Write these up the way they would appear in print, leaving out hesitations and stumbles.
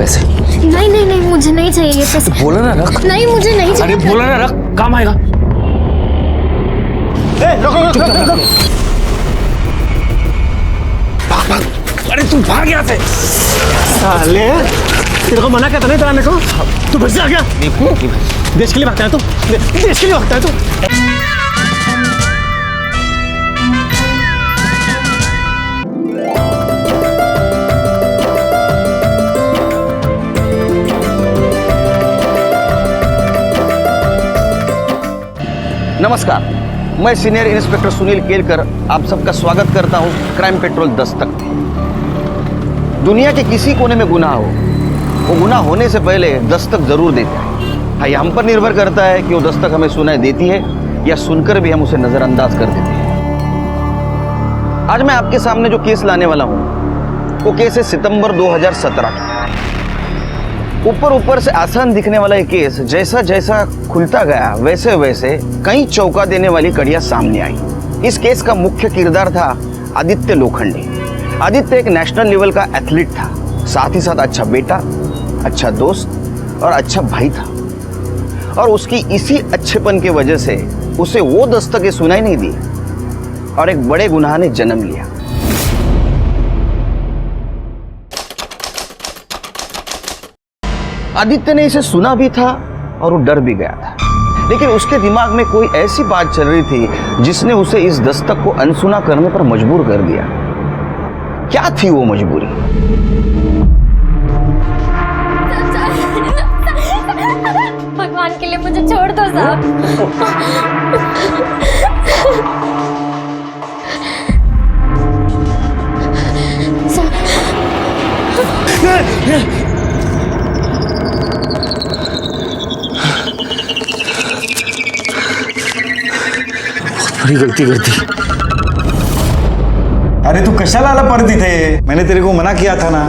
पैसे। नहीं नहीं नहीं, मुझे नहीं चाहिए ये पैसे। बोला ना रख। नहीं, मुझे नहीं चाहिए। अरे बोला ना रख, काम आएगा। भाग भाग। अरे तू भाग यहाँ से। साले, तेरे को मना करता नहीं कराने को? तू फिर से आ गया? देश के लिए भागता है तू? देश के लिए भागता है तू? नमस्कार, मैं सीनियर इंस्पेक्टर सुनील केलकर आप सबका स्वागत करता हूं क्राइम पेट्रोल दस्तक में। दुनिया के किसी कोने में गुनाह हो, वो गुनाह होने से पहले दस्तक जरूर देता है। हाँ, ये हम पर निर्भर करता है कि वो दस्तक हमें सुनाई देती है या सुनकर भी हम उसे नजरअंदाज कर देते हैं। आज मैं आपके सामने जो केस लाने वाला हूं, वो केस है सितंबर 2017 का। ऊपर से आसान दिखने वाला ये केस जैसा जैसा खुलता गया वैसे वैसे कई चौंका देने वाली कड़ियां सामने आई। इस केस का मुख्य किरदार था आदित्य लोखंडे। आदित्य एक नेशनल लेवल का एथलीट था, साथ ही साथ अच्छा बेटा, अच्छा दोस्त और अच्छा भाई था। और उसकी इसी अच्छेपन की वजह से उसे वो दस्तकें सुनाई नहीं दी और एक बड़े गुनाह ने जन्म लिया। आदित्य ने इसे सुना भी था और वो डर भी गया था, लेकिन उसके दिमाग में कोई ऐसी बात चल रही थी जिसने उसे इस दस्तक को अनसुना करने पर मजबूर कर दिया। क्या थी वो मजबूरी? भगवान के लिए मुझे छोड़ दो साहब। बड़ी गलती कर दी। अरे तू कशाला आला परत इथे? मैंने तेरे को मना किया था ना।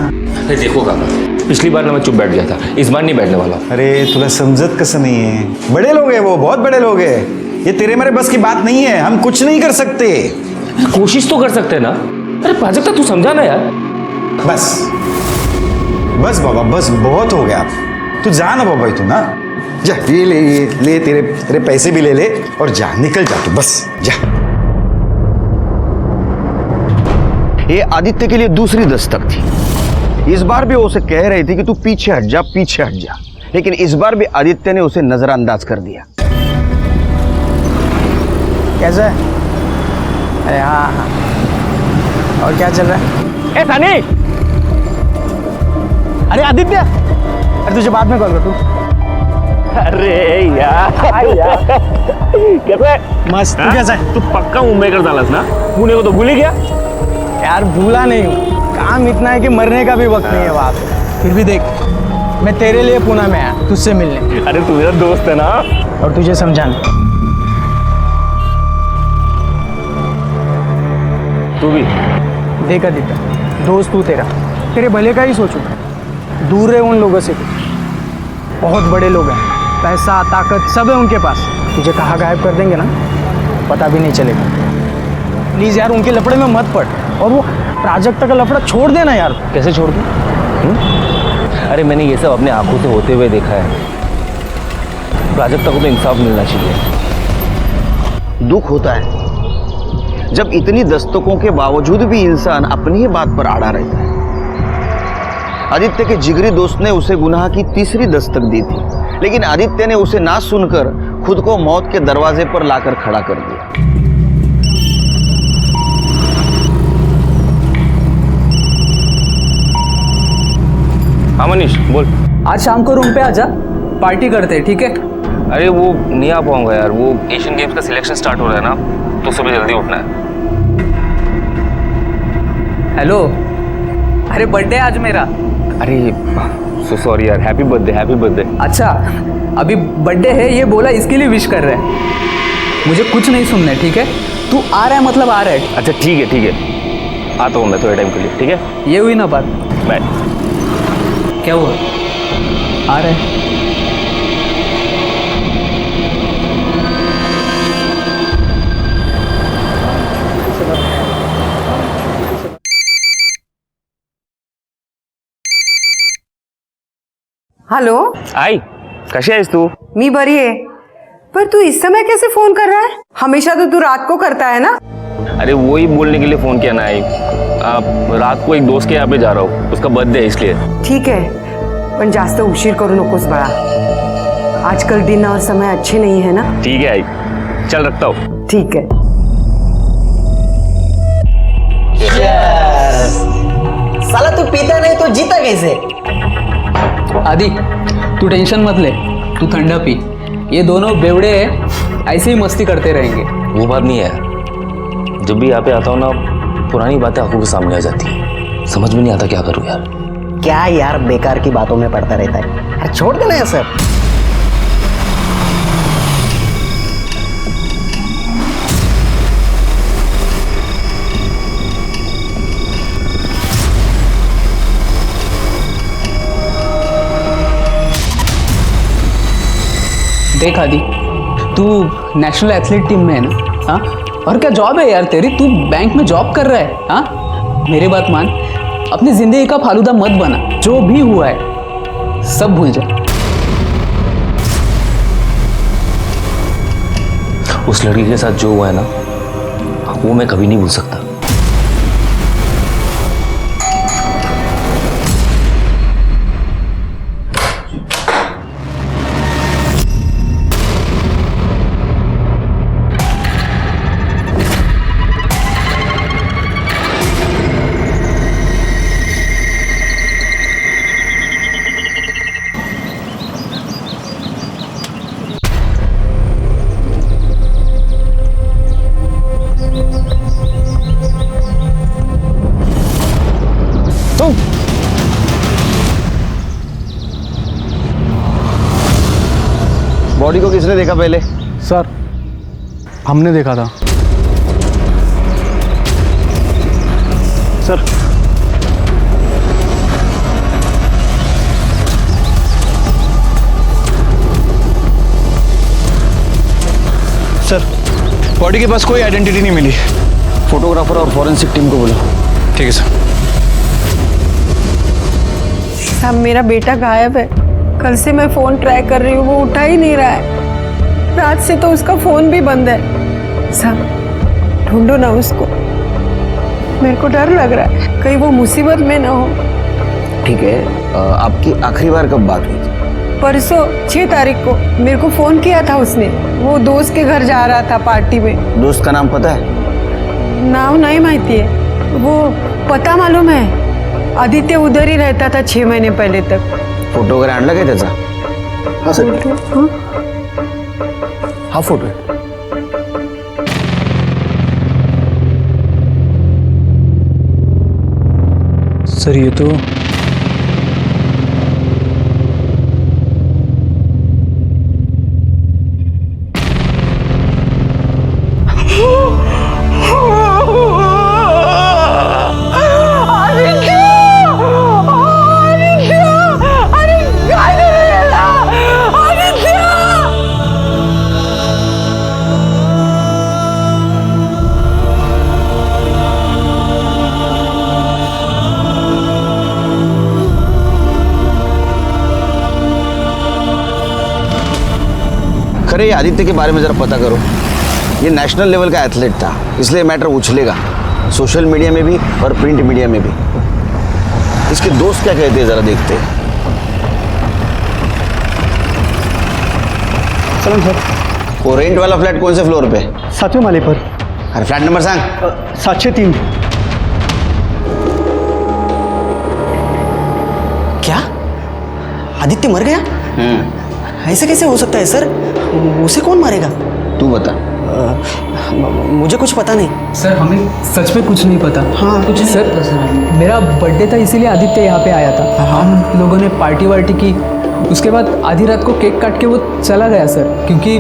अरे देखो काका, पिछली बार ना मैं चुप बैठ गया था, इस बार नहीं बैठने वाला। अरे तुला समझत कसं नहीं है? बड़े लोग हैं वो, बहुत बड़े लोग हैं। ये तेरे मेरे बस की बात नहीं है, हम कुछ नहीं कर सकते। कोशिश तो कर सकते हैं ना। अरे प्राजक्ता तू समझा ना यार। बस बस बाबा, बस बहुत हो गया। तू जा ना बाबा, तू ना जा, ये ले तेरे पैसे भी ले ले और जा, निकल जा तू, बस जा। ये आदित्य के लिए दूसरी दस्तक थी। इस बार भी वो उसे कह रही थी कि तू पीछे हट जा, पीछे हट जा, लेकिन इस बार भी आदित्य ने उसे नजरअंदाज कर दिया। कैसा है? अरे हाँ, और क्या चल रहा है? ए सनी! अरे आदित्य! अरे तुझे बाद में कॉल कर। तू अरे यार कैसे? मस्त। तू कैसा है? तू पक्का मुंबई कर डालस ना? पुणे को तो भूल ही गया यार भूला नहीं हूँ, काम इतना है कि मरने का भी वक्त नहीं है वहाँ पे। फिर भी देख, मैं तेरे लिए पुणे में आया तुझसे मिलने। अरे तू मेरा दोस्त है ना, और तुझे समझाने। तू भी देख आदित्य, दोस्त तू तेरे भले का ही सोचू। दूर रहे उन लोगों से। बहुत बड़े लोग हैं, पैसा ताकत सब है उनके पास। तुझे कहाँ गायब कर देंगे ना, पता भी नहीं चलेगा। प्लीज़ यार, उनके लफड़े में मत पड़। और वो प्राजक्ता का लफड़ा छोड़ देना यार। कैसे छोड़ दूं? अरे मैंने ये सब अपने आंखों से होते हुए देखा है। प्राजक्ता को तो इंसाफ मिलना चाहिए। दुख होता है जब इतनी दस्तकों के बावजूद भी इंसान अपनी ही बात पर अड़ा रहता है। आदित्य के जिगरी दोस्त ने उसे गुनाह की तीसरी दस्तक दी थी, लेकिन आदित्य ने उसे ना सुनकर खुद को मौत के दरवाजे पर लाकर खड़ा कर दिया। हाँ मनीष बोल। आज शाम को रूम पे आजा, पार्टी करते हैं, ठीक है? अरे वो नहीं आ पाऊंगा यार, वो एशियन गेम्स का सिलेक्शन स्टार्ट हो रहा है ना, तो सुबह जल्दी उठना है। हेलो, अरे बर्थडे आज मेरा। अरे सो सॉरी यार, हैप्पी बर्थडे, हैप्पी बर्थडे। अच्छा, अभी बर्थडे है ये बोला, इसके लिए विश कर रहे हैं। मुझे कुछ नहीं सुनना है, ठीक है? तू आ रहा है मतलब आ रहा है। अच्छा ठीक है, आता हूँ मैं थोड़े टाइम के लिए, ठीक है? ये हुई ना बात। बाय। क्या हुआ? आ रहा है। हॅलो, आई कशी आहेस तू? मी बरी आहे. पर तू इस समय कैसे फोन कर रहा है? हमेशा तो तू रात को करता है ना. अरे वो ही बोलने के लिए फोन किया ना आई. रात को एक दोस्त के यहाँ पे जा रहा हूँ, उसका बर्थडे है इसलिए. ठीक है, पण जास्त उशीर करू नकोस बाळा. आजकल दिन और समय अच्छे नहीं है ना. ठीक है आई, चल रखता हूँ. ठीक है. साला तू पीता नहीं तो जीता कैसे? आदि तू टेंशन मत ले, तू ठंडा पी. ये दोनों बेवड़े ऐसे ही मस्ती करते रहेंगे. वो बात नहीं है, जब भी यहाँ पे आता हूँ ना पुरानी बातें आंखों के सामने आ जाती हैं. समझ में नहीं आता क्या करूँ यार. क्या यार बेकार की बातों में पड़ता रहता है. अरे छोड़ देना ये सब. देख आदि, तू नेशनल एथलीट टीम में है ना. हाँ, और क्या जॉब है यार तेरी. तू बैंक में जॉब कर रहा है. हाँ, मेरी बात मान, अपनी जिंदगी का फालूदा मत बना. जो भी हुआ है सब भूल जा. उस लड़की के साथ जो हुआ है ना वो मैं कभी नहीं भूल सकता. बॉडी को किसने देखा पहले? सर हमने देखा था. सर सर बॉडी के पास कोई आइडेंटिटी नहीं मिली. फोटोग्राफर और फॉरेंसिक टीम को बोलो. ठीक है सर. साहब मेरा बेटा गायब है. कल से मैं फोन ट्राई कर रही हूँ, वो उठा ही नहीं रहा है. रात से तो उसका फोन भी बंद है. साहब ढूंढो ना उसको. मेरे को डर लग रहा है कहीं वो मुसीबत में ना हो. ठीक है, आपकी आखिरी बार कब बात हुई थी? परसों 6 तारीख को मेरे को फोन किया था उसने. वो दोस्त के घर जा रहा था पार्टी में. दोस्त का नाम पता है? नाम नहीं माहिती है. वो पता मालूम है, आदित्य उधर ही रहता था 6 महीने पहले तक. फोटो वगैरह आणला काय त्याचा? हा सर, हा फोटो आहे. सर ये तो खरे, ये आदित्य के बारे में जरा पता करो. ये नेशनल लेवल का एथलीट था, इसलिए मैटर उछलेगा सोशल मीडिया में भी और प्रिंट मीडिया में भी. इसके दोस्त क्या कहते हैं जरा देखते हैं. चलो सर. वो रेंट वाला फ्लैट कौन से फ्लोर पे? 7वें माले पर. अरे फ्लैट नंबर सांग. 703. क्या आदित्य मर गया? ऐसे कैसे हो सकता है सर? उसे कौन मारेगा? तू बता. मुझे कुछ पता नहीं. सर हमें सच में कुछ नहीं पता. हाँ कुछ नहीं सर पता सर. मेरा बर्थडे था इसीलिए आदित्य यहाँ पे आया था. हम लोगों ने पार्टी वार्टी की. उसके बाद आधी रात को केक काट के वो चला गया सर. क्योंकि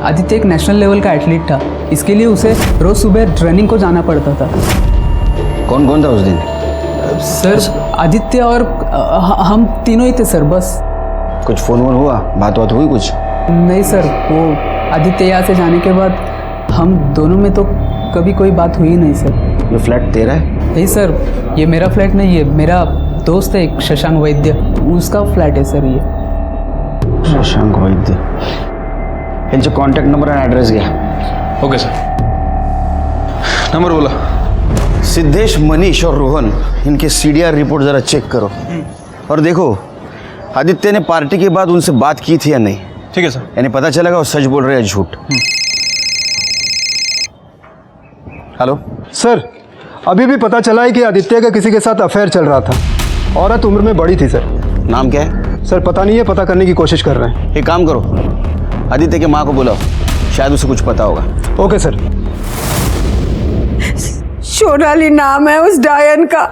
आदित्य एक नेशनल लेवल का एथलीट था, इसके लिए उसे रोज़ सुबह रनिंग को जाना पड़ता था. कौन कौन था उस दिन? सर आदित्य और हम तीनों ही थे सर. बस. कुछ फोन वोन हुआ? बात बात हुई कुछ? नहीं सर, वो आदित्य यहाँ से जाने के बाद हम दोनों में तो कभी कोई बात हुई नहीं सर. ये फ्लैट तेरा है? नहीं सर, ये मेरा फ्लैट नहीं है. मेरा दोस्त है एक शशांक वैद्य, उसका फ्लैट है सर ये. शशांक वैद्य यांचे कॉन्टॅक्ट नंबर आणि ॲड्रेस घ्या. Okay sir. नंबर बोला. सिद्धेश, मनीष और रोहन, इनके CDR रिपोर्ट ज़रा चेक करो और देखो आदित्य ने पार्टी के बाद उनसे बात की थी या नहीं. ठीक है सर. यानी पता चलेगा वो सच बोल रहे हैं या झूठ. हेलो सर, अभी भी पता चला है कि आदित्य का किसी के साथ अफेयर चल रहा था. औरत उम्र में बड़ी थी सर. नाम क्या है? सर पता नहीं है, पता करने की कोशिश कर रहे हैं. एक काम करो, आदित्य के माँ को बुलाओ, शायद उसे कुछ पता होगा. Okay sir. सोनाली नाम है उस डायन का.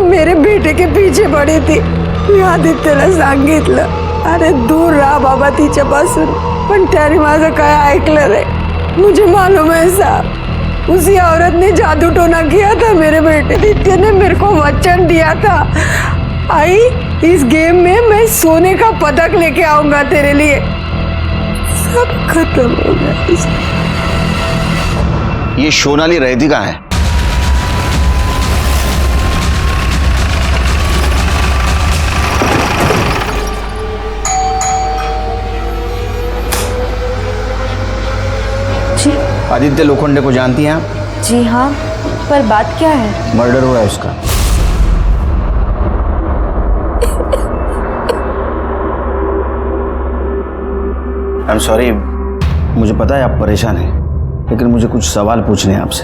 मेरे बेटे के पीछे पड़ी थी. मी आदित्यला सांगितलं, अरे दूर रहा बाबा तिच्यापासून. पण त्याने माझं काय ऐकलं रे. मुझे मालूम है साहब, उसी औरत ने जादू टोना किया था मेरे बेटे. आदित्य ने मेरे को वचन दिया था, आई इस गेम में मैं सोने का पदक लेके आऊंगा तेरे लिए. सब खत्म हो गया. ये सोनाली रहती कहाँ है? जी. आदित्य लोखंडे को जानती हैं आप? जी हाँ, पर बात क्या है? मर्डर हुआ है उसका. आई एम सॉरी, मुझे पता है आप परेशान हैं, लेकिन मुझे कुछ सवाल पूछने हैं आपसे.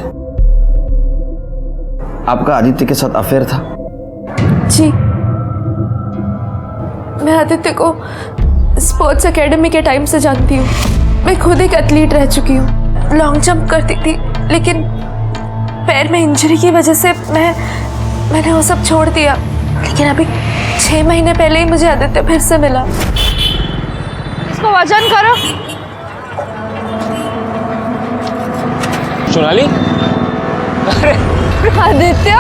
आपका आदित्य के साथ अफेयर था? जी, मैं आदित्य को स्पोर्ट्स एकेडमी के टाइम से जानती हूँ. मैं खुद एक एथलीट रह चुकी हूँ. लॉन्ग जंप करती थी, लेकिन पैर में इंजरी की वजह से मैंने वो सब छोड़ दिया. लेकिन अभी 6 महीने पहले ही मुझे आदित्य फिर से मिला. इसको वजन करो. सोनाली, आदित्य,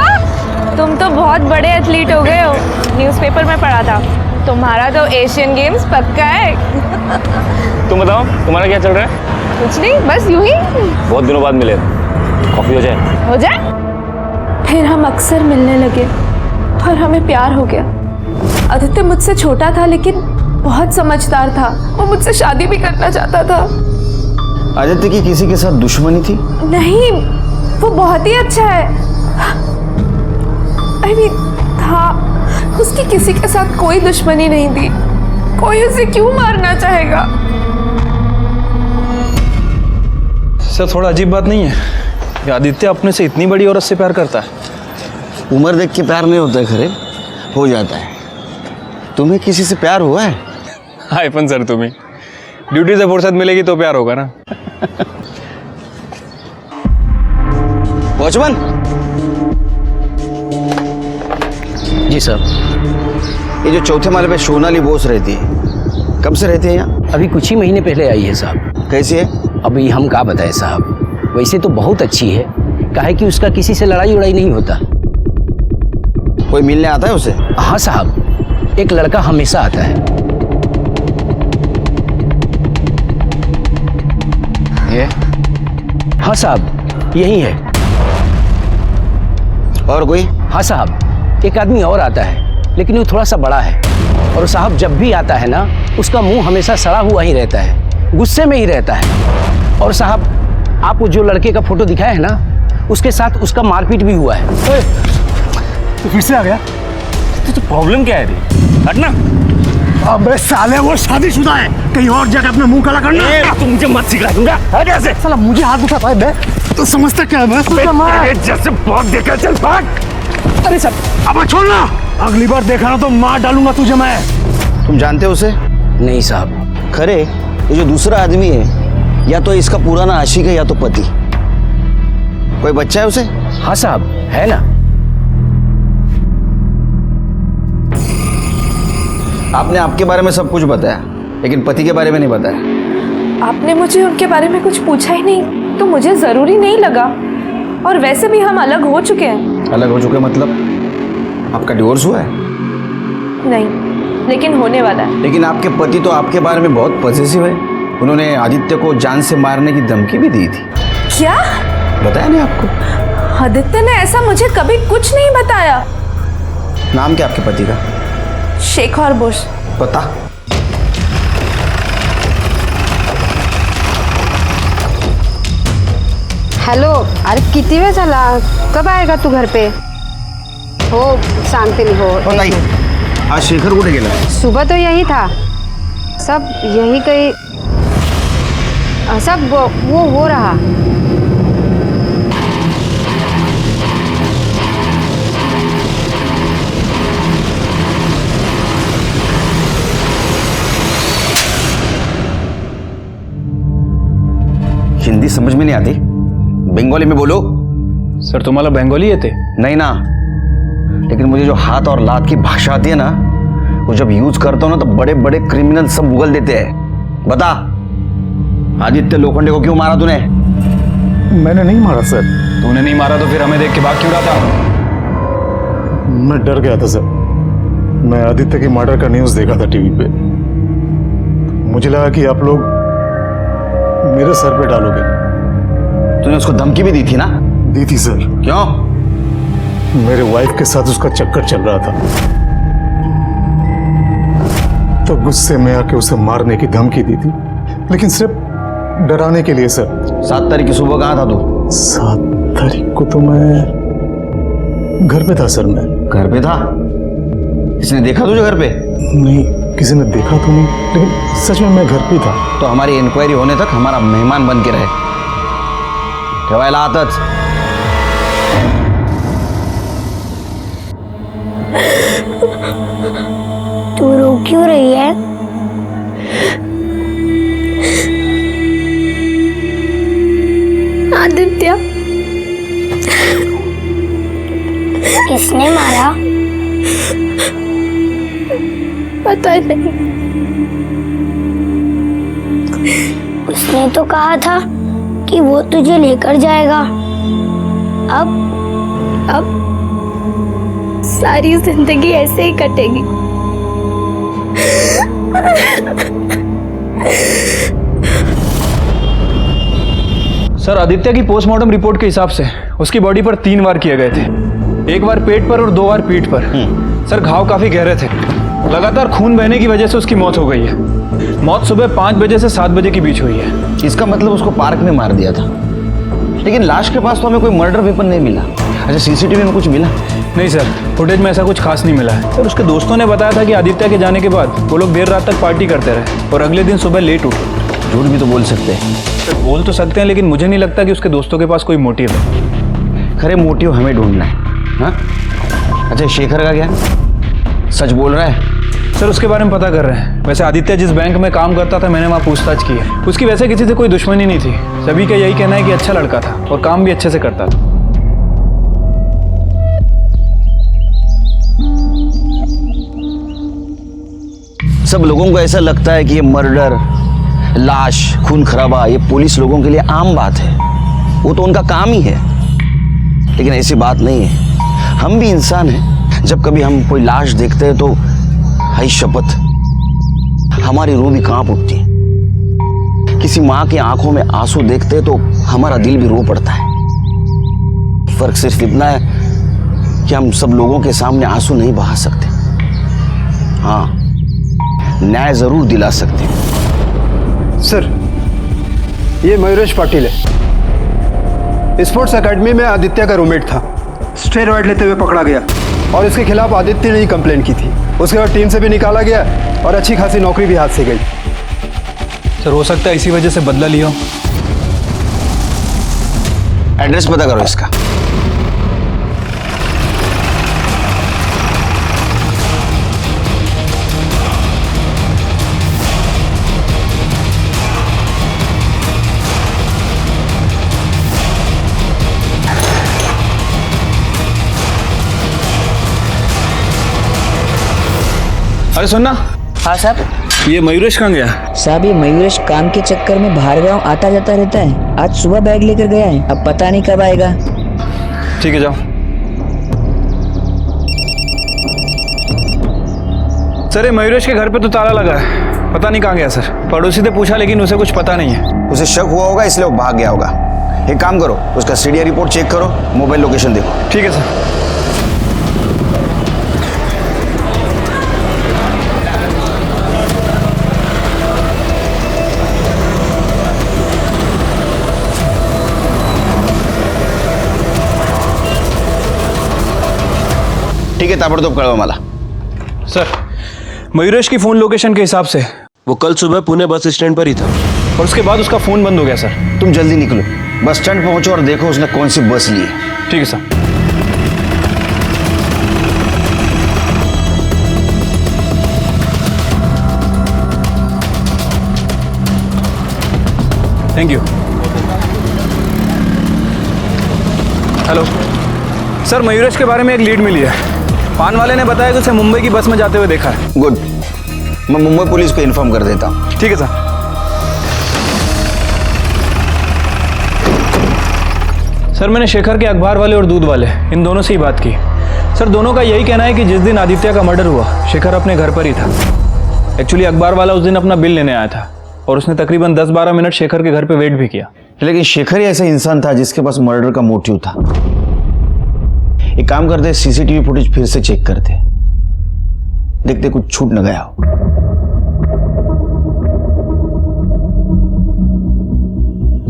तुम तो बहुत बड़े एथलीट हो गए हो. न्यूज़पेपर में पढ़ा था तुम्हारा तो एशियन गेम्स पक्का है. तुम बताओ तुम्हारा क्या चल रहा है? कुछ नहीं, बस यूं ही. बहुत दिनों बाद मिले, कॉफी हो जाए? हो जाए. फिर हम अक्सर मिलने लगे और हमें प्यार हो गया. आदित्य मुझसे छोटा था, लेकिन बहुत समझदार था. वो मुझसे शादी भी करना चाहता था. आदित्य की किसी के साथ दुश्मनी थी? नहीं, वो बहुत ही अच्छा है. I mean, था. उसकी किसी के साथ कोई दुश्मनी नहीं थी. कोई उसे क्यों मारना चाहेगा? सर थोड़ा अजीब बात नहीं है कि आदित्य अपने से इतनी बड़ी औरत से प्यार करता है? उम्र देख के प्यार नहीं होता है, खरे हो जाता है. तुम्हें किसी से प्यार हुआ है? हाय पण सर, तुम्हें ड्यूटी से फुर्सत मिलेगी तो प्यार होगा ना. वॉचमैन. जी सर. ये जो चौथे माले पे सोनाली बोस रहती है, कब से रहती है यहाँ? अभी कुछ ही महीने पहले आई है साहब. कैसी है? अभी हम क्या बताएं साहब. वैसे तो बहुत अच्छी है. काहे कि उसका किसी से लड़ाई उड़ाई नहीं होता. कोई मिलने आता है उसे? हाँ साहब, एक लड़का हमेशा आता है. ये? हाँ साहब, यही है. और कोई? हाँ साहब, एक आदमी और आता है, लेकिन वो थोड़ा सा बड़ा है. और साहब जब भी आता है ना, उसका मुंह हमेशा सड़ा हुआ ही रहता है, गुस्से में ही रहता है. और साहब आपको जो लड़के का फोटो दिखाया है ना, उसके साथ उसका मारपीट भी हुआ है. तो फिर से आ गया? तो प्रॉब्लम क्या है? हटना. अबे साले, वो शादीशुदा है. कहीं और जाकर अपना मुंह काला करना. तुम मुझे मत सिखा दूंगा. हट ऐसे. साला मुझे हाथ उठाता है बे. तो समझता क्या है बे? जैसे बहुत देखा, चल भाग. अरे सर, अब छोड़ना. अगली बार देखा ना तो मार डालूंगा तुझे मैं. तुम जानते हो उसे? नहीं साहब. खरे ये जो दूसरा आदमी है, या तो इसका पुराना आशिक है या तो पति. कोई बच्चा है उसे? हाँ साहब, है ना. आपने आपके बारे में सब कुछ बताया, लेकिन पति के बारे में नहीं बताया. आपने मुझे उनके बारे में कुछ पूछा ही नहीं, तो मुझे जरूरी नहीं लगा. और वैसे भी हम अलग हो चुके हैं. अलग हो चुके मतलब? आपका डिवोर्स हुआ है? नहीं, लेकिन होने वाला है. लेकिन आपके पति तो आपके बारे में बहुत पॉजिटिव है. उन्होंने आदित्य को जान से मारने की धमकी भी दी थी. क्या? बताया नहीं आपको? आदित्य ने ऐसा मुझे कभी कुछ नहीं बताया. नाम क्या आपके पति का? शेखर बुश. पता? हॅलो, अरे किती वेळ झाला, कब आएगा तू घर पे? हो सांगते मी. हो हो ताई, आज शेखर कुठे गेला? सुबह तो यही था, सब यही कहीं सब वो हो रहा. हिंदी समझ में नहीं आती, बंगाली में बोलो. सर तुम्हाला बंगाली येते? नहीं ना, लेकिन मुझे जो हाथ और लात की भाषा आती है ना, वो जब यूज करता हूं ना तो बड़े बड़े क्रिमिनल सब उगल देते हैं. बता, आदित्य लोखंडे को क्यों मारा तूने? मैंने नहीं मारा सर. तूने नहीं मारा तो फिर हमें देख के भाग क्यों रहा था? मैं डर गया था सर. मैं आदित्य के मर्डर का न्यूज़ देखा था टीवी पे. मुझे लगा कि आप लोग मेरे सर पे डालोगे. तूने उसको धमकी भी दी थी ना? दी थी सर. क्यों? मेरे वाइफ के साथ उसका चक्कर चल रहा था, तो गुस्से में आके उसे मारने की धमकी दी थी, लेकिन सिर्फ डराने के लिए सर. 7 तारीख की सुबह कहाँ था तू? 7 तारीख को तो मैं घर पे था सर. मैं घर पे था? किसने देखा तुझे घर पे? नहीं, किसी ने देखा तो नहीं, लेकिन सच में मैं घर पे था. तो हमारी इंक्वायरी होने तक हमारा मेहमान बन के रहे. ठेवायला आताच. तू रो क्यों रही है? आदित्य, किसने मारा? पता नहीं. उसने तो कहा था कि वो तुझे लेकर जाएगा. अब सारी जिंदगी ऐसे ही कटेगी. सर आदित्य की पोस्टमार्टम रिपोर्ट के हिसाब से उसकी बॉडी पर 3 वार किए गए थे. 1 बार पेट पर और 2 बार पीठ पर. सर घाव काफी गहरे थे. लगातार खून बहने की वजह से उसकी मौत हो गई है. मौत सुबह 5 बजे से 7 बजे के बीच हुई है. इसका मतलब उसको पार्क में मार दिया था, लेकिन लाश के पास तो हमें कोई मर्डर वेपन नहीं मिला. अच्छा, सीसीटीवी में कुछ मिला? नहीं सर, फुटेज में ऐसा कुछ खास नहीं मिला है. सर उसके दोस्तों ने बताया था कि आदित्य के जाने के बाद वो लोग देर रात तक पार्टी करते रहे और अगले दिन सुबह लेट उठे. झूठ भी तो बोल सकते हैं. सर बोल तो सकते हैं, लेकिन मुझे नहीं लगता कि उसके दोस्तों के पास कोई मोटिव है. खरे मोटिव हमें ढूंढना है. हाँ? अच्छा, शेखर का क्या? सच बोल रहा है? सर उसके बारे में पता कर रहे हैं. वैसे आदित्य जिस बैंक में काम करता था, मैंने वहाँ पूछताछ की है. उसकी वैसे किसी से कोई दुश्मनी नहीं थी. सभी का यही कहना है कि अच्छा लड़का था और काम भी अच्छे से करता था. सब लोगों को ऐसा लगता है कि ये मर्डर, लाश, खून खराबा ये पुलिस लोगों के लिए आम बात है. वो तो उनका काम ही है, लेकिन ऐसी बात नहीं है. हम भी इंसान हैं. जब कभी हम कोई लाश देखते हैं तो हाय शपथ, हमारी रूह भी कांप उठती है. किसी माँ की आंखों में आंसू देखते हैं तो हमारा दिल भी रो पड़ता है. फर्क सिर्फ इतना है कि हम सब लोगों के सामने आंसू नहीं बहा सकते. हाँ, न्याय जरूर दिला सकते हैं. सर, ये मयूरेश पाटिल है. स्पोर्ट्स एकेडमी में आदित्य का रूममेट था. स्टेरॉइड लेते हुए पकड़ा गया और इसके खिलाफ आदित्य ने ही कंप्लेंट की थी. उसके बाद टीम से भी निकाला गया और अच्छी खासी नौकरी भी हाथ से गई. सर हो सकता है इसी वजह से बदला लिया. एड्रेस पता करो इसका. अरे सुनना. हाँ साहब. ये मयूरेश कहाँ गया? साहब ये मयूरेश काम के चक्कर में बाहर गांव आता जाता रहता है. आज सुबह बैग लेकर गया है, अब पता नहीं कब आएगा. ठीक है जाओ. सर ये मयूरेश के घर पे तो ताला लगा है, पता नहीं कहाँ गया सर. पड़ोसी से पूछा लेकिन उसे कुछ पता नहीं है. उसे शक हुआ होगा इसलिए वो भाग गया होगा. एक काम करो, उसका सीडीआर रिपोर्ट चेक करो, मोबाइल लोकेशन देखो. ठीक है सर. ठीक आहे, ताबडतोब कळवा मला. सर मयूरेश की फ़ोन लोकेशन के हिसाब से वो कल सुबह पुणे बस स्टैंड पर ही था और उसके बाद उसका फ़ोन बंद हो गया सर. तुम जल्दी निकलो, बस स्टैंड पहुंचो और देखो उसने कौन सी बस ली है. ठीक है sir. Thank you. Hello sir, Mayuresh के बारे में एक लीड मिली है. पान वाले ने बताया कि उसे मुंबई की बस में जाते हुए देखा है. गुड, मैं मुंबई पुलिस को इन्फॉर्म कर देता हूँ. ठीक है सर. सर मैंने शेखर के अखबार वाले और दूध वाले इन दोनों से ही बात की. सर दोनों का यही कहना है कि जिस दिन आदित्य का मर्डर हुआ शेखर अपने घर पर ही था. एक्चुअली अखबार वाला उस दिन अपना बिल लेने आया था और उसने तकरीबन 10-12 मिनट शेखर के घर पे वेट भी किया. लेकिन शेखर ही ऐसा इंसान था जिसके पास मर्डर का मोटिव था. एक काम करते, सीसीटीवी फुटेज फिर से चेक करते, देखते कुछ छूट न गया हो.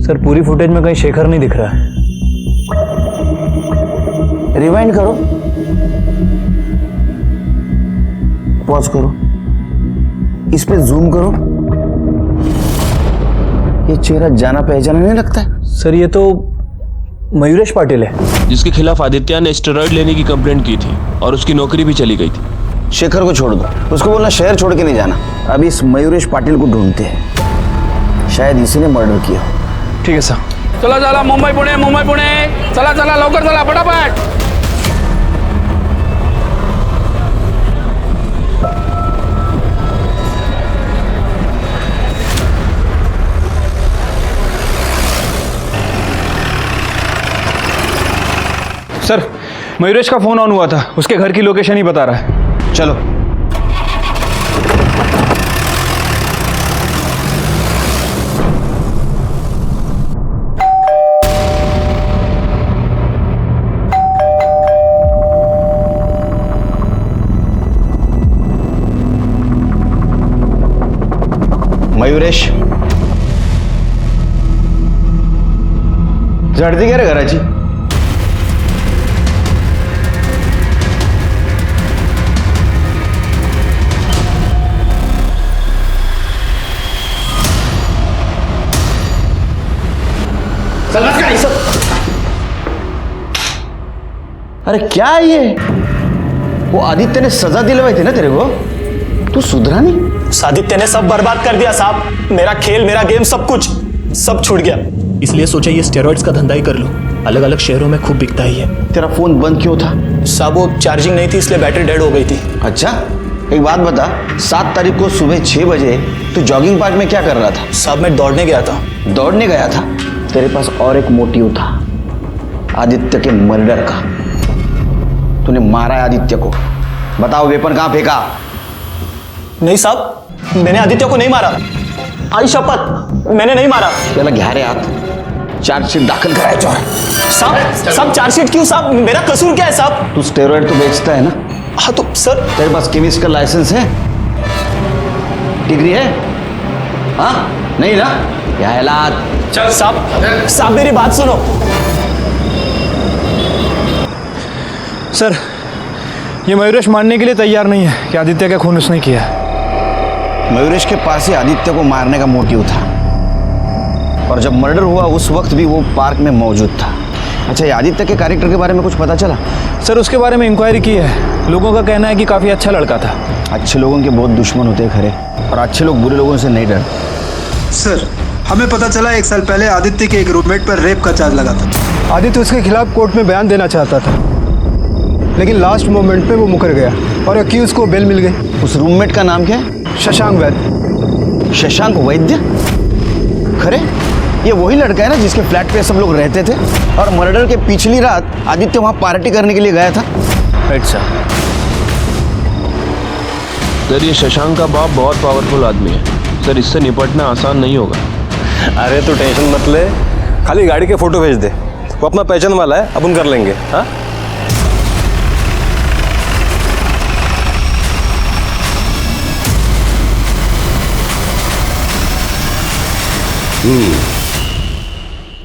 सर पूरी फुटेज में कहीं शेखर नहीं दिख रहा है. रिवाइंड करो, पॉज करो, इस पे जूम करो. ये चेहरा जाना पहचाना नहीं लगता है. सर ये तो मयूरेश पाटिल है जिसके खिलाफ आदित्य ने स्टेरॉइड लेने की कंप्लेंट की थी और उसकी नौकरी भी चली गई थी. शेखर को छोड़ दो, उसको बोलना शहर छोड़ के नहीं जाना. अभी इस मयूरेश पाटिल को ढूंढते हैं, शायद इसी ने मर्डर किया. ठीक है सर. चला चला मुंबई पुणे चला चला लवकर चला फटाफट. सर मयूरेश का फ़ोन ऑन हुआ था, उसके घर की लोकेशन ही बता रहा है. चलो. मयूरेश, झडती काय रे घराची? अरे क्या है ये? वो आदित्य ने सजा दिलवाई थी ना तेरे को, तू सुधरा नहीं? आदित्य ने सब बर्बाद कर दिया साहब. मेरा खेल, मेरा गेम, सब कुछ सब छूट गया. इसलिए सोचा ये स्टेरॉइड्स का धंधा ही कर लो. अलग अलग शहरों में खूब बिकता ही है. तेरा फोन बंद क्यों था? साहब वो चार्जिंग नहीं थी इसलिए बैटरी डेड हो गई थी. अच्छा, एक बात बता, 7 तारीख को सुबह 6 बजे तू जॉगिंग पार्क में क्या कर रहा था? साहब मैं दौड़ने गया था. दौड़ने गया था? तेरे पास और एक मोटिव था, आदित्य के मर्डर का. तूने मारा है आदित्य को. बताओ वेपन कहां फेंका? नहीं साहब, मैंने आदित्य को नहीं मारा. आई शपथ, मैंने नहीं मारा. त्याला घ्या रे आत, चार्जशीट दाखल करायचो. साहब चार्जशीट क्यों साहब? मेरा कसूर क्या है साहब? तू स्टेरॉइड तो बेचता है ना? हाँ तो सर. तेरे पास केमिस्ट का लाइसेंस है, डिग्री है? हाँ नहीं ना? साहब मेरी बात सुनो. सर ये मयूरेश मानने के लिए तैयार नहीं है कि आदित्य का खून उसने किया है. मयूरेश के पास ही आदित्य को मारने का मोटिव था और जब मर्डर हुआ उस वक्त भी वो पार्क में मौजूद था. अच्छा, ये आदित्य के कैरेक्टर के बारे में कुछ पता चला? सर उसके बारे में इंक्वायरी की है. लोगों का कहना है कि काफ़ी अच्छा लड़का था. अच्छे लोगों के बहुत दुश्मन होते हैं खरे, और अच्छे लोग बुरे लोगों से नहीं डरते. सर हमें पता चला 1 साल पहले आदित्य के एक रूममेट पर रेप का चार्ज लगा था. आदित्य उसके खिलाफ कोर्ट में बयान देना चाहता था, लेकिन लास्ट मोमेंट पे वो मुकर गया और अक्यूज को बेल मिल गई. उस रूममेट का नाम क्या है? शशांक वैद्य. शशांक वैद्य? खरे ये वही लड़का है ना जिसके फ्लैट पे सब लोग रहते थे और मर्डर के पिछली रात आदित्य वहां पार्टी करने के लिए गया था? Right sir. सर ये शशांक का बाप बहुत पावरफुल आदमी है सर, इससे निपटना आसान नहीं होगा. अरे तो टेंशन मत ले, खाली गाड़ी के फोटो भेज दे, वो अपना पहचान वाला है, अपन कर लेंगे. हाँ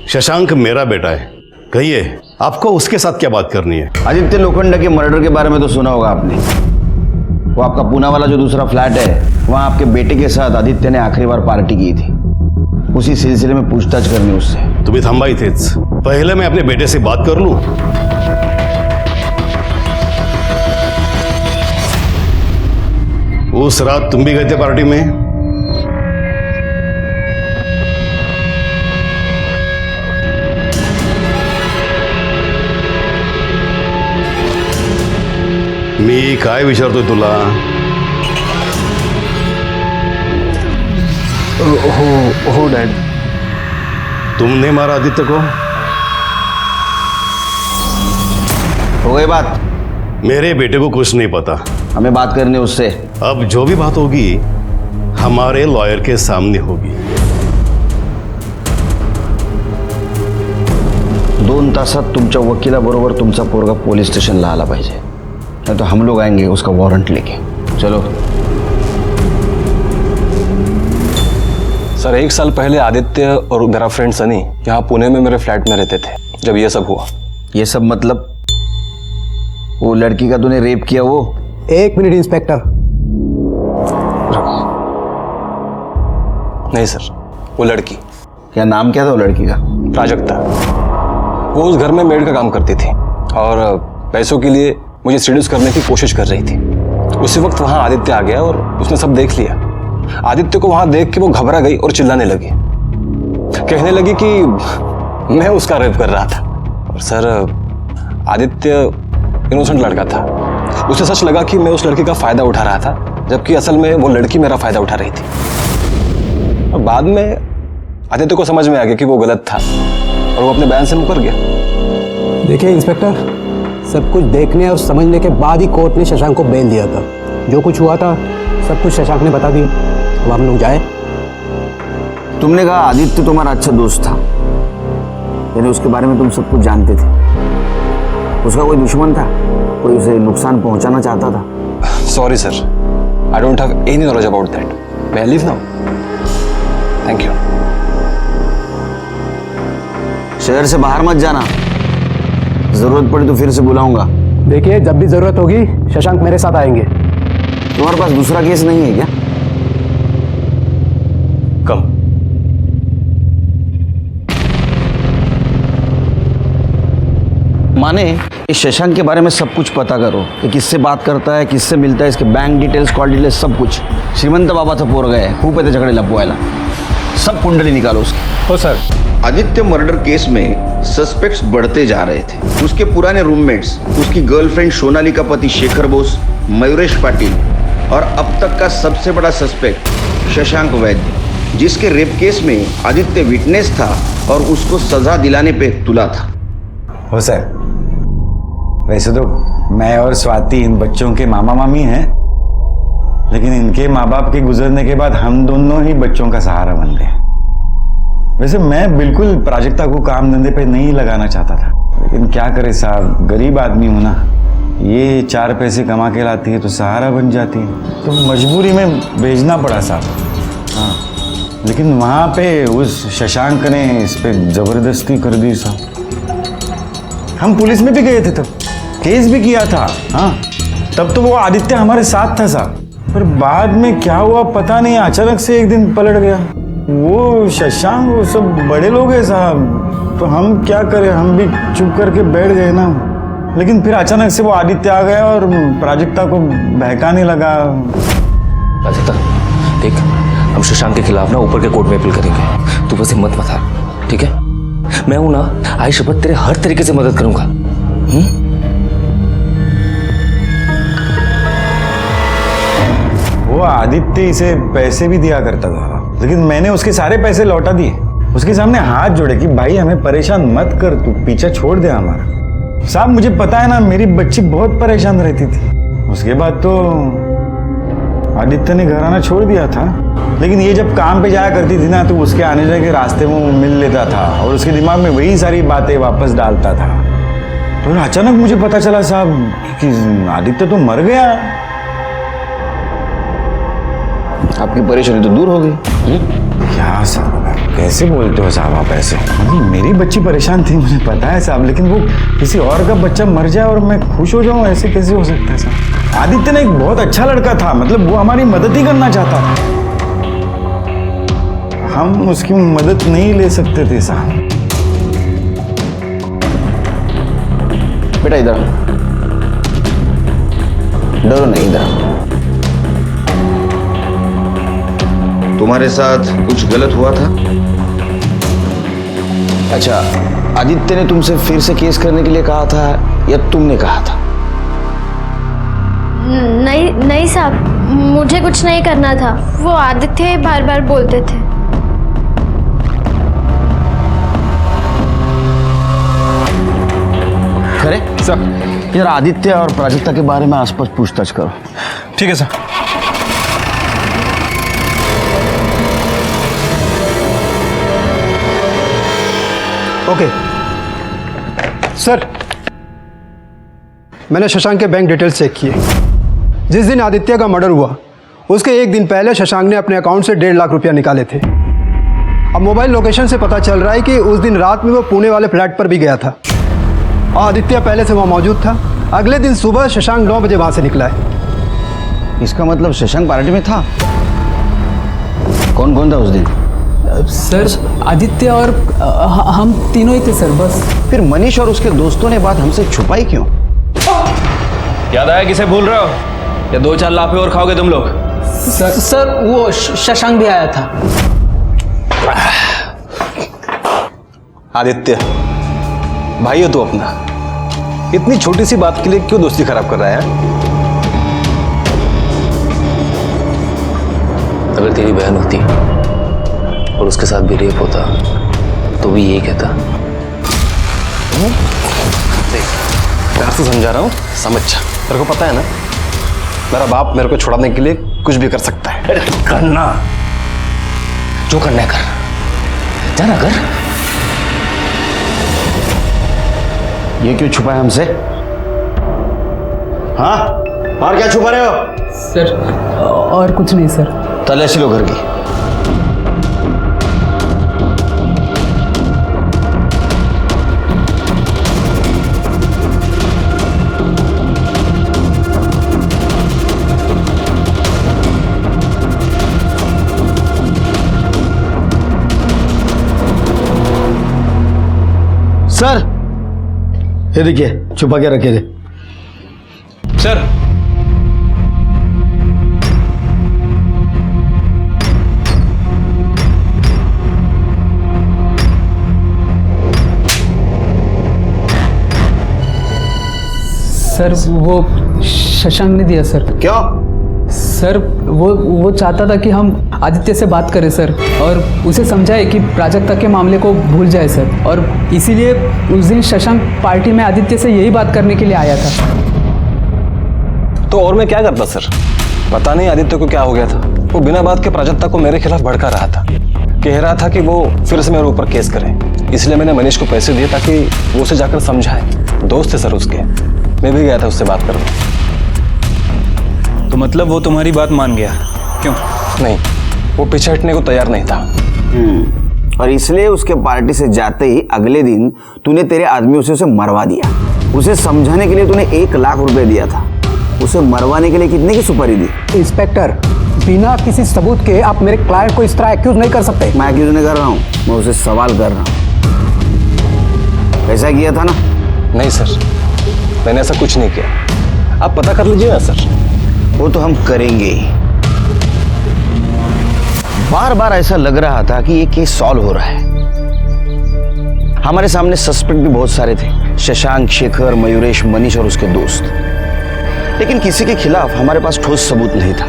शशांक मेरा बेटा है, कहिए, आपको उसके साथ क्या बात करनी है? आदित्य लोखंडे के मर्डर के बारे में तो सुना होगा आपने। वो आपका पूना वाला जो दूसरा फ्लैट है, वहां आपके बेटे के साथ आदित्य ने आखिरी बार पार्टी की थी। उसी सिलसिले में पूछताछ करनी उससे। तुम्ही थांबा इथेच, पहले मैं अपने बेटे से बात कर लूं। उस रात तुम भी गए थे पार्टी में? मी काय विचारतोय तुला? हो डैड। तुमने मारा आदित्य को? हो गई बात। मेरे बेटे को कुछ नहीं पता। हमें बात करनी उससे। अब जो भी बात होगी हमारे लॉयर के सामने होगी। 2 तासात तुमच्या वकिलाबरोबर तुमचा पोरगा पोलीस स्टेशनला आला पाहिजे, नहीं तो हम लोग आएंगे उसका वारंट लेके। चलो। सर, 1 साल पहले आदित्य और मेरा फ्रेंड सनी यहाँ पुणे में मेरे फ्लैट में रहते थे जब ये सब हुआ। ये सब मतलब? वो लड़की का तूने रेप किया वो? 1 मिनट इंस्पेक्टर। नहीं सर, वो लड़की। क्या नाम क्या था वो लड़की का? प्राजक्ता। वो उस घर में मेड का काम करती थी और पैसों के लिए मुझे सीड्यूस करने की कोशिश कर रही थी। उसी वक्त वहां आदित्य आ गया और उसने सब देख लिया। आदित्य को वहां देख के वो घबरा गई और चिल्लाने लगी, कहने लगी कि मैं उसका रेप कर रहा था। और सर, आदित्य इनोसेंट लड़का था। उसे सच लगा कि मैं उस लड़की का फायदा उठा रहा था, जबकि असल में वो लड़की मेरा फायदा उठा रही थी। और बाद में आदित्य को समझ में आ गया कि वो गलत था और वो अपने बयान से मुकर गया। देखिए इंस्पेक्टर, सब कुछ देखने और समझने के बाद ही कोर्ट ने शशांक को बेल दिया था। जो कुछ हुआ था सब कुछ शशांक ने बता दिया। अब हम लोग जाए। तुमने कहा आदित्य तुम्हारा अच्छा दोस्त था, यानी उसके बारे में तुम सब कुछ जानते थे। उसका कोई दुश्मन था? कोई उसे नुकसान पहुंचाना चाहता था? Sorry sir, I don't have any knowledge about that. मैं लीव नाउ। Thank you. शहर से बाहर मत जाना, जरूरत पड़ी तो फिर से बुलाऊंगा। देखिए, जब भी जरूरत होगी शशांक मेरे साथ आएंगे। तुम्हारे पास दूसरा केस नहीं है क्या? कम। माने इस शशांक के बारे में सब कुछ पता करो कि किससे बात करता है, किससे मिलता है, इसके बैंक डिटेल्स, कॉल डिटेल्स, सब कुछ। श्रीमंत बाबाचा पोरगा आहे, खूप आहे त्याच्याकडे लपवायला। सब कुंडली निकालो उसकी। हो सर। आदित्य मर्डर केस में सस्पेक्ट्स बढ़ते जा रहे थे। उसके पुराने रूममेट्स, उसकी गर्लफ्रेंड सोनाली का पति शेखर बोस, मयूरेश पाटिल और अब तक का सबसे बड़ा सस्पेक्ट शशांक वैद्य, जिसके रेप केस में आदित्य विटनेस था और उसको सजा दिलाने पे तुला था। हो सर, वैसे तो मैं और स्वाति इन बच्चों के मामा मामी हैं, लेकिन इनके माँ बाप के गुजरने के बाद हम दोनों ही बच्चों का सहारा बन गए। वैसे मैं बिल्कुल प्राजक्ता को काम धंधे पे नहीं लगाना चाहता था, लेकिन क्या करे साहब, गरीब आदमी हूं ना। ये 4 पैसे कमा के लाती है तो सहारा बन जाती है, तो मजबूरी में भेजना पड़ा साहब। हाँ, लेकिन वहाँ पे उस शशांक ने इस पे जबरदस्ती कर दी साहब। हम पुलिस में भी गए थे, तब केस भी किया था। हाँ, तब तो वो आदित्य हमारे साथ था साहब, पर बाद में क्या हुआ पता नहीं, अचानक से एक दिन पलट गया। वो शशांक, वो सब बड़े लोग हैं साहब, तो हम क्या करें, हम भी चुप करके बैठ गए ना। लेकिन फिर अचानक से वो आदित्य आ गया और प्राजक्ता को बहकाने लगा। प्राजक्ता देख, हम शशांक के खिलाफ ना ऊपर के कोर्ट में अपील करेंगे। तू बस हिम्मत मत हार, ठीक है? मैं हूं ना, आई शपथ तेरे हर तरीके से मदद करूंगा। वो आदित्य इसे पैसे भी दिया करता था, लेकिन मैंने उसके सारे पैसे लौटा दिए। उसके सामने हाथ जोड़े कि भाई हमें परेशान मत कर, तू पीछा छोड़ दे हमारा। साहब मुझे पता है ना, मेरी बच्ची बहुत परेशान रहती थी। उसके बाद तो आदित्य ने घर आना छोड़ दिया था, लेकिन ये जब काम पे जाया करती थी ना, तो उसके आने जाने के रास्ते में वो मिल लेता था और उसके दिमाग में वही सारी बातें वापस डालता था। तो अचानक मुझे पता चला साहब कि आदित्य तो मर गया। आपकी परेशानी तो दूर हो गई। क्या सर, कैसे बोलते हो साहब आप ऐसे? मतलब मेरी बच्ची परेशान थी, मुझे पता है साहब, लेकिन वो किसी और का बच्चा मर जाए और मैं खुश हो जाऊं, ऐसे कैसे हो सकता है साहब? आदित्य ने एक बहुत अच्छा लड़का था, मतलब वो हमारी मदद ही करना चाहता था। हम उसकी मदद नहीं ले सकते थे साहब। बेटा इधर डरो नहीं, इधर। तुम्हारे साथ कुछ गलत हुआ था? अच्छा, आदित्य ने तुमसे फिर से केस करने के लिए कहा था या तुमने कहा था? नहीं साहब, मुझे कुछ नहीं करना था। वो आदित्य बार बार बोलते थे। खरे सर, यार आदित्य और प्राजक्ता के बारे में आसपास पूछताछ करो। ठीक है सर। ओके सर, मैंने शशांक के बैंक डिटेल्स चेक किए। जिस दिन आदित्य का मर्डर हुआ उसके एक दिन पहले शशांक ने अपने अकाउंट से 1.5 लाख रुपया निकाले थे। अब मोबाइल लोकेशन से पता चल रहा है कि उस दिन रात में वो पुणे वाले फ्लैट पर भी गया था और आदित्य पहले से वहाँ मौजूद था। अगले दिन सुबह शशांक 9 बजे वहाँ से निकला है। इसका मतलब शशांक पार्टी में था। कौन कौन था उस दिन? सर आदित्य और हम तीनों ही थे सर, बस। फिर मनीष और उसके दोस्तों ने बात हमसे छुपाई क्यों? याद आया किसे भूल रहे हो, या 2-4 लाफे और खाओगे तुम लोग? सर वो शशांक भी आया था। आदित्य भाई हो तू अपना, इतनी छोटी सी बात के लिए क्यों दोस्ती खराब कर रहा है? अगर तेरी बहन होती और उसके साथ भी रेप होता तो भी यही कहता। प्यार से समझा रहा हूँ, समझ जा। तेरे को पता है ना, मेरा बाप मेरे को छुड़ाने के लिए कुछ भी कर सकता है। करना जो करना है कर, जाना कर। ये क्यों छुपाया हमसे? हाँ, और क्या छुपा रहे हो? सर और कुछ नहीं सर। तलाशी लो घर की। सर ये देखिए, छुपा के रखे थे। सर सर वो शशांक ने दिया सर। क्यों? सर वो चाहता था कि हम आदित्य से बात करें सर, और उसे समझाए कि प्राजक्ता के मामले को भूल जाए सर, और इसीलिए उस दिन शशांक पार्टी में आदित्य से यही बात करने के लिए आया था। तो और मैं क्या करता सर? पता नहीं आदित्य को क्या हो गया था, वो बिना बात के प्राजक्ता को मेरे खिलाफ भड़का रहा था, कह रहा था कि वो फिर से मेरे ऊपर केस करे। इसलिए मैंने मनीष को पैसे दिए ताकि वो उसे जाकर समझाए। दोस्त है सर उसके, मैं भी गया था उससे बात करने। तो मतलब वो तुम्हारी बात मान गया? क्यों? नहीं, वो पीछे हटने को तैयार नहीं था। और इसलिए उसके पार्टी से जाते ही अगले दिन तूने तेरे आदमियों से उसे मरवा दिया। उसे समझाने के लिए तूने 1 लाख रुपए दिया था। उसे मरवाने के लिए कितने की सुपारी दी? इंस्पेक्टर, बिना किसी सबूत के आप मेरे क्लाइंट को इस तरह एक्यूज नहीं कर सकते। मैं एक्यूज नहीं कर रहा हूँ, मैं उसे सवाल कर रहा हूँ। ऐसा किया था ना? नहीं सर, मैंने ऐसा कुछ नहीं किया। आप पता कर लीजिए ना सर। वो तो हम करेंगे। बार बार ऐसा लग रहा था कि ये केस सॉल्व हो रहा है। हमारे सामने सस्पेक्ट भी बहुत सारे थे, शशांक, शेखर, मयूरेश, मनीष और उसके दोस्त। लेकिन किसी के खिलाफ हमारे पास ठोस सबूत नहीं था,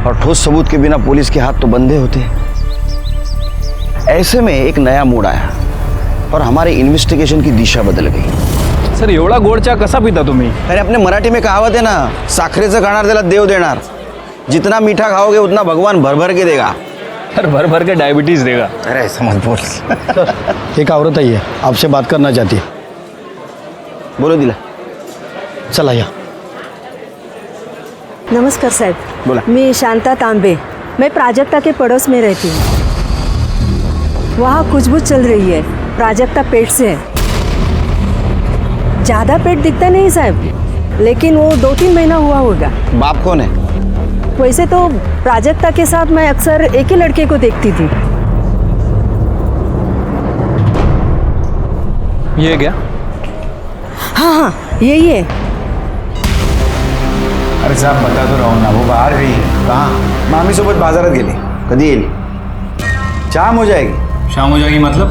और ठोस सबूत के बिना पुलिस के हाथ तो बंधे होते। ऐसे में एक नया मूड आया और हमारे इन्वेस्टिगेशन की दिशा बदल गई। सर एवढा गोड चहा कसा पिता तुम्ही? अरे अपने मराठी में कहावत है ना, साखरेचं खाणार त्याला देव देणार। जितना मीठा खाओगे उतना भगवान भर भर के देगा। सर भर भर के डायबिटीज देगा। अरे ऐसा मत बोल। एक औरत आई है, आपसे बात करना चाहती है। बोलो दिला। चला या। नमस्कार साहब। बोला। मैं शांता तांबे, मैं प्राजक्ता के पड़ोस में रहती हूँ। वहाँ कुछ चल रही है, प्राजक्ता पेट से है। ज़्यादा पेट दिखता नहीं साहब, लेकिन वो 2-3 महीना हुआ होगा। बाप कौन है? वैसे तो प्राजक्ता के साथ मैं अक्सर एक ही लड़के को देखती थी। ये क्या? हाँ, यही है। अरे साहब बता तो रहा हूँ ना, वो बाहर गई है। कहाँ? मामी सोबत बाजारात गेली. कधी येईल? शाम हो जाएगी. शाम हो जाएगी मतलब?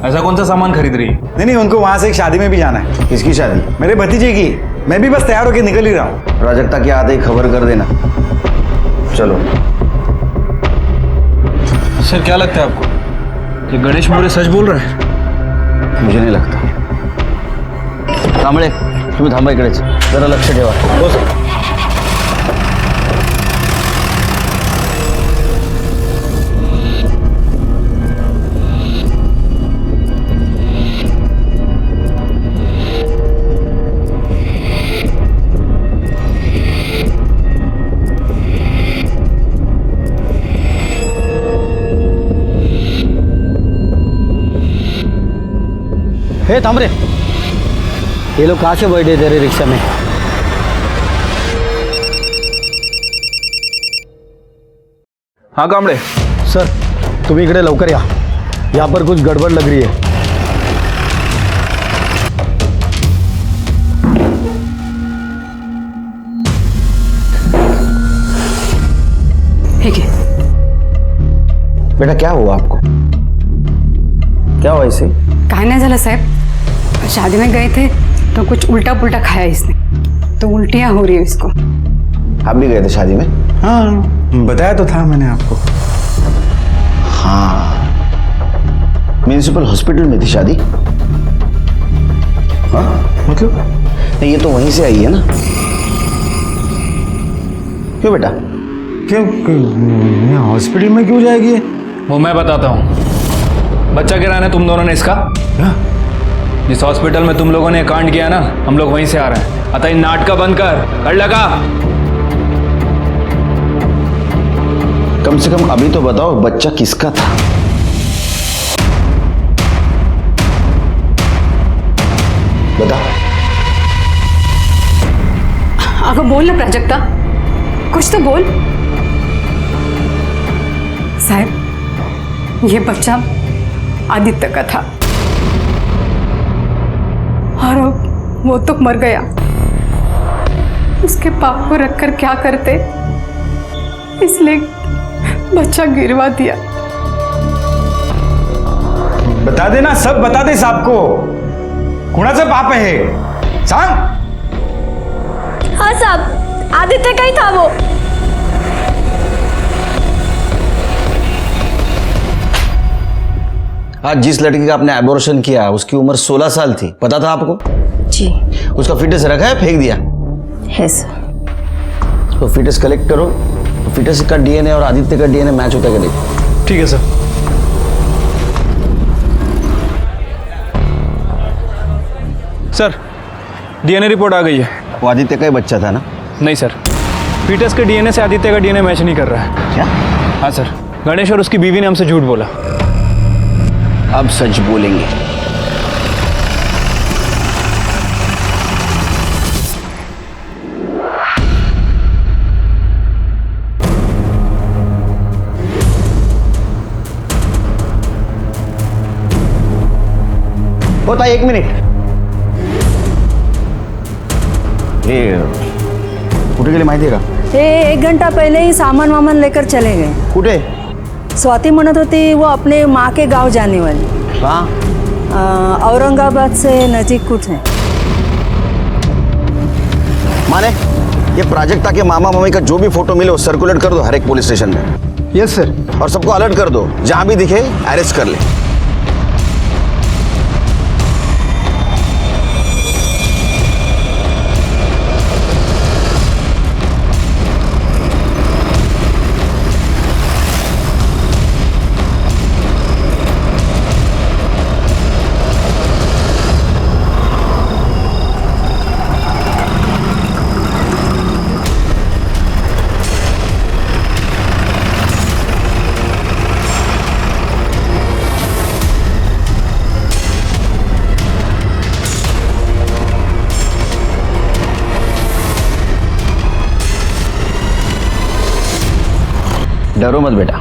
ऐसा कौन सा सामान खरीद रही है? नहीं, उनको वहां से एक शादी में भी जाना है. किसकी शादी? मेरे भतीजे की. मैं भी बस तैयार होकर निकल ही रहा हूँ. प्राजक्ता के आते ही खबर कर देना. चलो. सर क्या लगता है आपको कि गणेश मोरे सच बोल रहे हैं? मुझे नहीं लगता. कांबळे, तुम्ही थांबा इकडेच. जरा लक्ष ठेवा. हो सर. हे थांब रे, ये लोग कहाँ से बैठे थे रे रिक्शा में? हाँ कांबळे. सर तुम्ही इकडे लवकर या, यहाँ पर कुछ गड़बड़ लग रही है. ठीक है. बेटा क्या हुआ आपको? क्या हुआ इसे? काय नाही झालं साहब, शादी में गए थे तो कुछ उल्टा पुल्टा खाया इसने, तो उल्टियाँ हो रही है इसको. आप भी गए थे शादी में? हाँ, बताया तो था मैंने आपको. हाँ, म्यूनिसिपल हॉस्पिटल में थी शादी. हाँ मतलब? नहीं, ये तो वहीं से आई है ना. क्यों बेटा? क्यों हॉस्पिटल में क्यों जाएगी? वो मैं बताता हूँ. बच्चा गिराया ना तुम दोनों ने इसका. जिस हॉस्पिटल में तुम लोगों ने कांड किया ना, हम लोग वहीं से आ रहे हैं. अतः इन नाटका बंद कर लगा. कम से कम अभी तो बताओ बच्चा किसका था? बता. अगं बोल ना प्राजक्ता, कुछ तो बोल. साहब ये बच्चा आदित्य का था और वो तो मर गया. उसके पाप को रखकर क्या करते, इसलिए बच्चा गिरवा दिया. बता देना, सब बता दे साहब को. कुणाचं पाप आहे हे? सांग. हाँ साहब, आदित्य का ही था वो. आज जिस लड़की का आपने एबॉर्शन किया उसकी उम्र 16 साल थी. पता था आपको? जी. उसका फिटस रखा है, फेंक दिया? है सर. तो फिटस कलेक्ट करो. फिटस का डीएनए और आदित्य का डीएनए मैच होता है कि नहीं? ठीक है सर. सर डीएनए रिपोर्ट आ गई है. वो आदित्य का ही बच्चा था ना? नहीं सर, फीटस के डीएनए से आदित्य का डीएनए मैच नहीं कर रहा है. क्या? हाँ सर, गणेश और उसकी बीवी ने हमसे झूठ बोला. अब सच बोलेंगे. होता 1 मिनिट. ये कुठे गेले माहिती आहे का? ये 1 घंटा पहले ही सामान वामान लेकर चले गए. कुठे? स्वाति म्हणत होती वो अपने माँ के गांव जाने वाली. कहाँ? औरंगाबाद से नजीक कुछ है. माने ये प्राजक्ता के मामा मामी का जो भी फोटो मिले वो सर्कुलेट कर दो हर एक पुलिस स्टेशन में. Yes sir. और सबको अलर्ट कर दो, जहां भी दिखे अरेस्ट कर ले. डरो मत बेटा,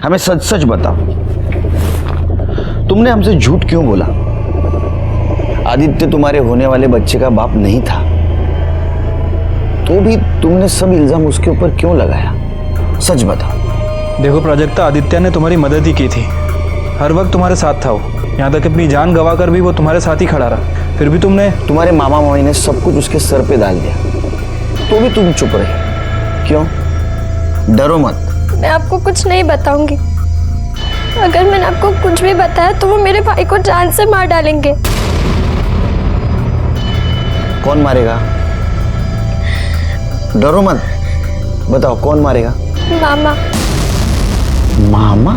हमें सच सच बताओ, तुमने हमसे झूठ क्यों बोला? आदित्य तुम्हारे होने वाले बच्चे का बाप नहीं था, तो भी तुमने सब इल्जाम उसके ऊपर क्यों लगाया? सच बताओ। देखो प्राजक्ता, आदित्य ने तुम्हारी मदद ही की थी, हर वक्त तुम्हारे साथ था वो, यहाँ तक अपनी जान गवा कर भी वो तुम्हारे साथ ही खड़ा रहा, फिर भी तुम्हारे मामा मामी ने सब कुछ उसके सर पे डाल दिया, तो भी तुम चुप रहे क्यों? डरो मत। मैं आपको कुछ नहीं बताऊंगी। अगर मैंने आपको कुछ भी बताया तो वो मेरे भाई को जान से मार डालेंगे। कौन मारेगा? डरो मत, बताओ कौन मारेगा? मामा। मामा?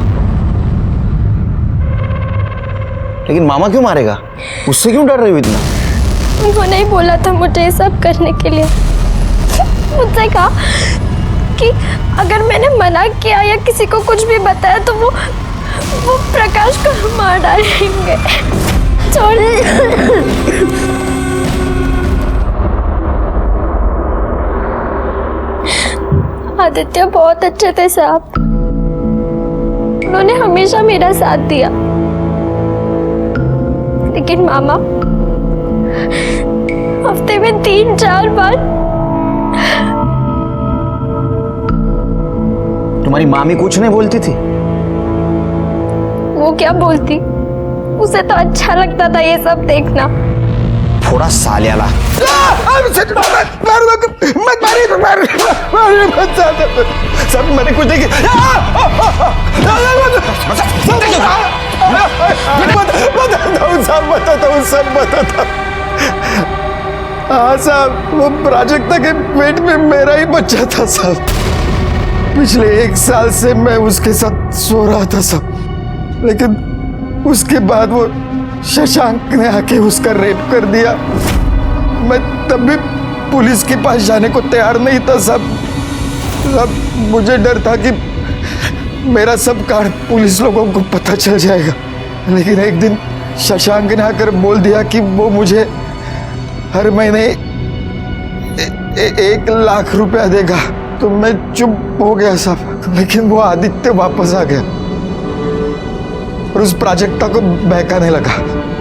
लेकिन मामा क्यों मारेगा? उससे क्यों डर रही हो इतना? वो नहीं बोला था मुझे ये सब करने के लिए। मुझसे कहा कि अगर मैंने मना किया या किसी को कुछ भी बताया तो वो प्रकाश को मार डालेंगे। आदित्य बहुत अच्छे थे साहब, उन्होंने हमेशा मेरा साथ दिया, लेकिन मामा हफ्ते में 3-4 बार। तुम्हारी मामी कुछ नहीं बोलती थी? वो क्या बोलती, उसे तो अच्छा लगता था ये सब देखना। थोड़ा साल्याला। सब मैंने कुछ नहीं किया। सब बताता। हाँ साहब, वो प्राजक्ता के पेट में मेरा ही बच्चा था साहब। पिछले 1 साल से मैं उसके साथ सो रहा था साहब, लेकिन उसके बाद वो शशांक ने आके उसका रेप कर दिया। मैं तब भी पुलिस के पास जाने को तैयार नहीं था साहब। मुझे डर था कि मेरा सब कांड पुलिस लोगों को पता चल जाएगा, लेकिन एक दिन शशांक ने आकर बोल दिया कि वो मुझे हर महीने 1 लाख रुपया देगा। तो मैं चुप हो गया साहब, लेकिन वो आदित्य वापस आ गया और उस प्राजक्ता को बहकाने लगा।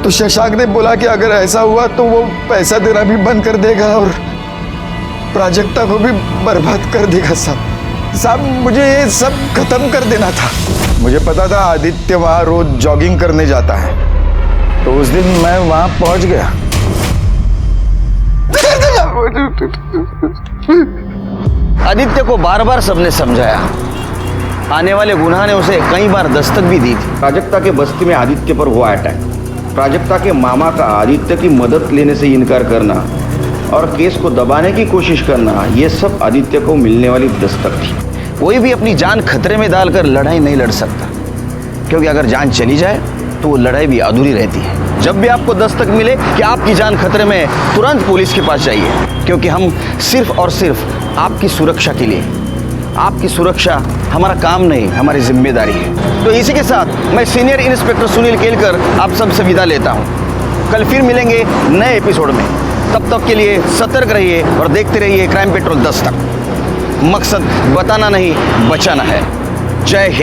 तो शशांक ने बोला कि अगर ऐसा हुआ तो वो पैसा देना भी बंद कर देगा और प्राजक्ता को भी बर्बाद कर देगा साहब। मुझे ये सब खत्म कर देना था। मुझे पता था आदित्य वहां रोज जॉगिंग करने जाता है, तो उस दिन मैं वहां पहुंच गया। आदित्य को बार बार सबने समझाया, आने वाले गुनाह ने उसे कई बार दस्तक भी दी थी। प्राजक्ता के बस्ती में आदित्य पर हुआ अटैक, प्राजक्ता के मामा का आदित्य की मदद लेने से इनकार करना और केस को दबाने की कोशिश करना, ये सब आदित्य को मिलने वाली दस्तक थी। कोई भी अपनी जान खतरे में डालकर लड़ाई नहीं लड़ सकता, क्योंकि अगर जान चली जाए तो वो लड़ाई भी अधूरी रहती है। जब भी आपको दस्तक मिले कि आपकी जान खतरे में, तुरंत पुलिस के पास जाइए, क्योंकि हम सिर्फ और सिर्फ आपकी सुरक्षा के लिए, आपकी सुरक्षा हमारा काम नहीं, हमारी जिम्मेदारी है। तो इसी के साथ मैं सीनियर इंस्पेक्टर सुनील केलकर आप सबसे विदा लेता हूँ। कल फिर मिलेंगे नए एपिसोड में, तब तक के लिए सतर्क रहिए और देखते रहिए क्राइम पेट्रोल दस्तक। मकसद बताना नहीं, बचाना है। जय हिंद।